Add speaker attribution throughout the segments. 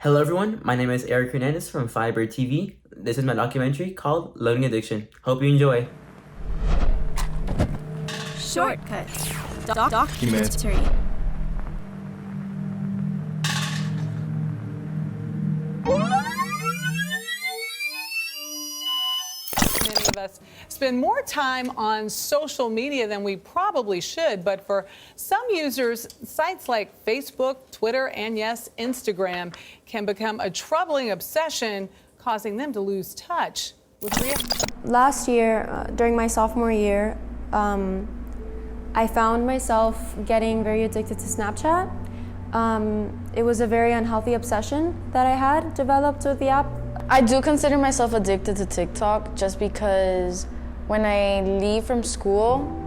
Speaker 1: Hello everyone, my name is Eric Hernandez from FirebirdTV. This is my documentary called Loading Addiction. Hope you enjoy.
Speaker 2: Shortcuts. Documentary.
Speaker 3: Many of us spend more time on social media than we probably should, but for some users, sites like Facebook, Twitter, and yes, Instagram can become a troubling obsession, causing them to lose touch with reality.
Speaker 4: Last year, during my sophomore year, I found myself getting very addicted to Snapchat. It was a very unhealthy obsession that I had developed with the app.
Speaker 5: I do consider myself addicted to TikTok just because when I leave from school,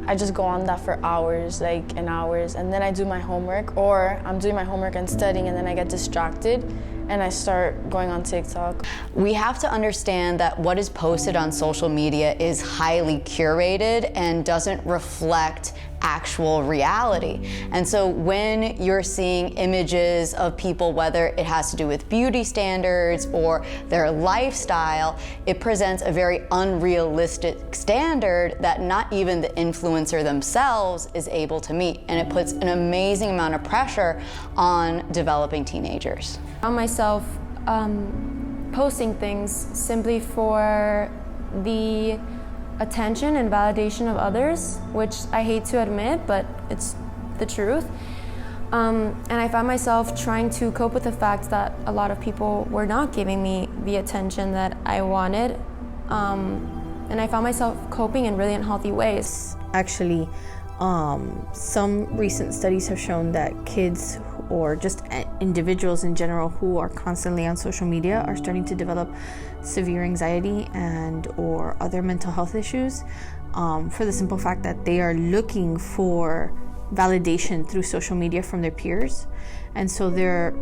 Speaker 5: I just go on that for hours, and hours, and then I do my homework, or I'm doing my homework and studying, and then I get distracted and I start going on TikTok.
Speaker 6: We have to understand that what is posted on social media is highly curated and doesn't reflect actual reality. And so when you're seeing images of people, whether it has to do with beauty standards or their lifestyle, it presents a very unrealistic standard that not even the influencer themselves is able to meet. And it puts an amazing amount of pressure on developing teenagers.
Speaker 4: I found myself posting things simply for the attention and validation of others, which I hate to admit, but it's the truth. And I found myself trying to cope with the fact that a lot of people were not giving me the attention that I wanted. And I found myself coping in really unhealthy ways.
Speaker 7: Actually, some recent studies have shown that kids or just individuals in general who are constantly on social media are starting to develop severe anxiety and or other mental health issues for the simple fact that they are looking for validation through social media from their peers, and so they're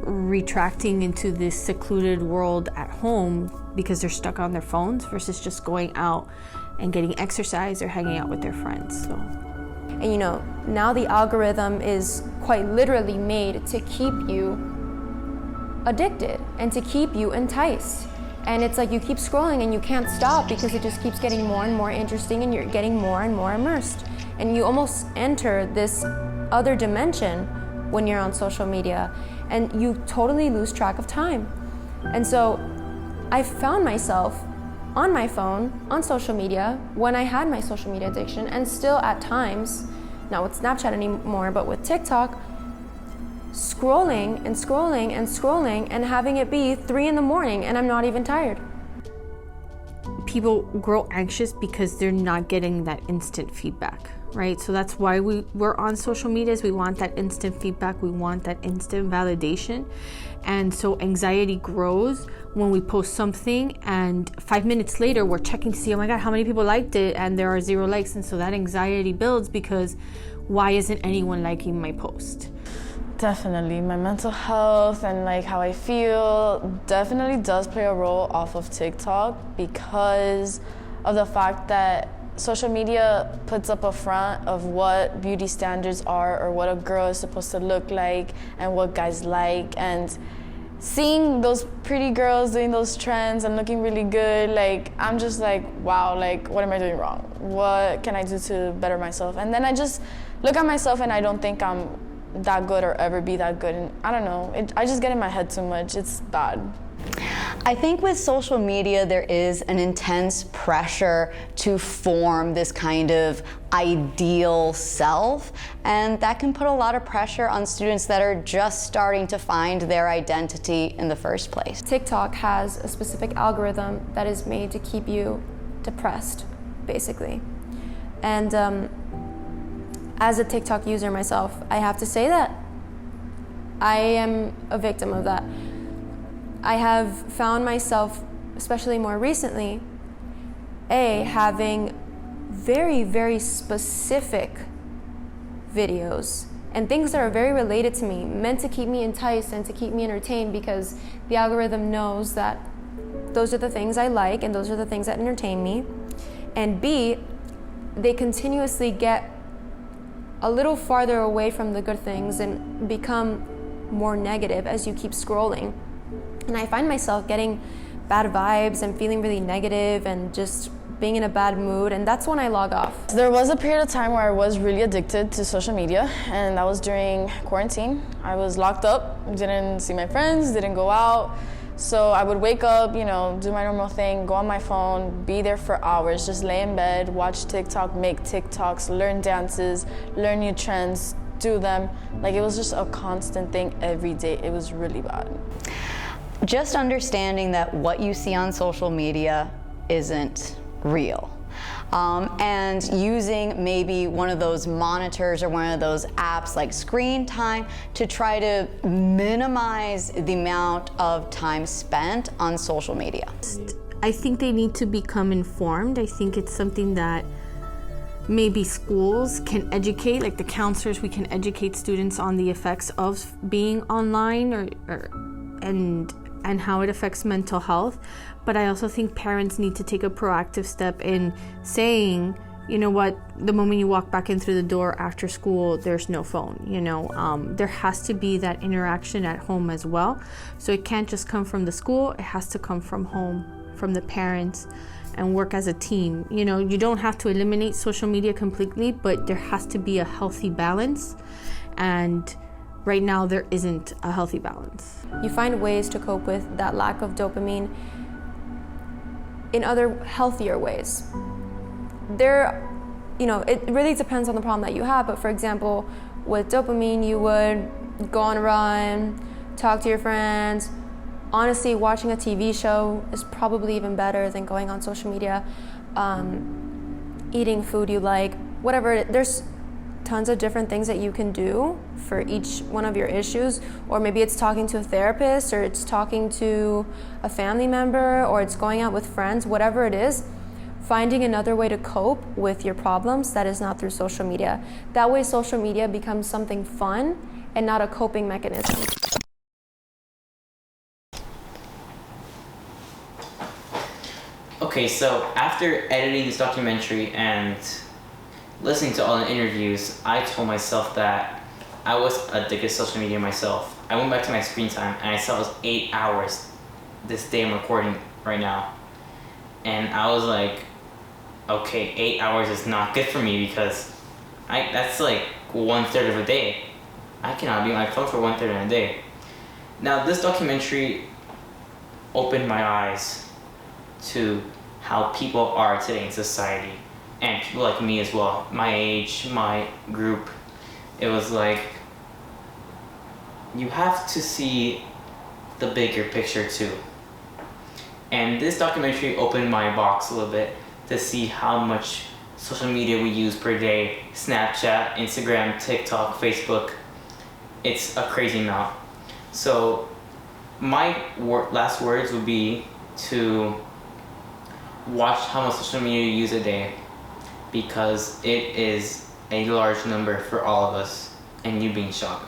Speaker 7: retracting into this secluded world at home because they're stuck on their phones versus just going out and getting exercise or hanging out with their friends.
Speaker 4: And now the algorithm is quite literally made to keep you addicted and to keep you enticed. And it's like you keep scrolling and you can't stop because it just keeps getting more and more interesting and you're getting more and more immersed. And you almost enter this other dimension when you're on social media and you totally lose track of time. And so I found myself on my phone, on social media, when I had my social media addiction, and still at times, not with Snapchat anymore, but with TikTok, scrolling and scrolling and scrolling and having it be 3 a.m. and I'm not even tired.
Speaker 7: People grow anxious because they're not getting that instant feedback, right? So that's why we're on social media, is we want that instant feedback, we want that instant validation. And so anxiety grows when we post something and 5 minutes later we're checking to see, oh my God, how many people liked it, and there are 0 likes. And so that anxiety builds because why isn't anyone liking my post?
Speaker 5: Definitely, my mental health and how I feel definitely does play a role off of TikTok because of the fact that social media puts up a front of what beauty standards are or what a girl is supposed to look like and what guys like, and seeing those pretty girls doing those trends and looking really good, I'm just wow, what am I doing wrong? What can I do to better myself? And then I just look at myself and I don't think I'm that good or ever be that good, and I don't know, I just get in my head too much. It's bad.
Speaker 6: I think with social media, there is an intense pressure to form this kind of ideal self, and that can put a lot of pressure on students that are just starting to find their identity in the first place.
Speaker 4: TikTok has a specific algorithm that is made to keep you depressed, basically. And as a TikTok user myself, I have to say that I am a victim of that. I have found myself, especially more recently, having very, very specific videos and things that are very related to me, meant to keep me enticed and to keep me entertained because the algorithm knows that those are the things I like and those are the things that entertain me. And B, they continuously get a little farther away from the good things and become more negative as you keep scrolling. And I find myself getting bad vibes and feeling really negative and just being in a bad mood, and that's when I log off.
Speaker 5: There was a period of time where I was really addicted to social media, and that was during quarantine. I was locked up, didn't see my friends, didn't go out. So I would wake up, you know, do my normal thing, go on my phone, be there for hours, just lay in bed, watch TikTok, make TikToks, learn dances, learn new trends, do them. Like, it was just a constant thing every day. It was really bad.
Speaker 6: Just understanding that what you see on social media isn't real. And using maybe one of those monitors or one of those apps like Screen Time to try to minimize the amount of time spent on social media.
Speaker 7: I think they need to become informed. I think it's something that maybe schools can educate, like the counselors, we can educate students on the effects of being online and how it affects mental health. But I also think parents need to take a proactive step in saying, you know what, the moment you walk back in through the door after school, there's no phone, you know. There has to be that interaction at home as well. So it can't just come from the school, it has to come from home, from the parents, and work as a team. You know, you don't have to eliminate social media completely, but there has to be a healthy balance. And right now there isn't a healthy balance.
Speaker 4: You find ways to cope with that lack of dopamine in other healthier ways. You know, it really depends on the problem that you have, but for example, with dopamine, you would go on a run, talk to your friends. Honestly, watching a TV show is probably even better than going on social media. Eating food you like, whatever. There's tons of different things that you can do for each one of your issues, or maybe it's talking to a therapist, or it's talking to a family member, or it's going out with friends, whatever it is, finding another way to cope with your problems that is not through social media. That way social media becomes something fun and not a coping mechanism.
Speaker 1: Okay, so after editing this documentary and listening to all the interviews, I told myself that I was addicted to social media myself. I went back to my screen time and I saw it was 8 hours this day I'm recording right now. And I was like, okay, 8 hours is not good for me because that's like 1/3 of a day. I cannot be on my phone for 1/3 of a day. Now this documentary opened my eyes to how people are today in society. And people like me as well, my age, my group. It was like, you have to see the bigger picture too. And this documentary opened my box a little bit to see how much social media we use per day. Snapchat, Instagram, TikTok, Facebook. It's a crazy amount. So my last words would be to watch how much social media you use a day, because it is a large number for all of us, and you being shocked.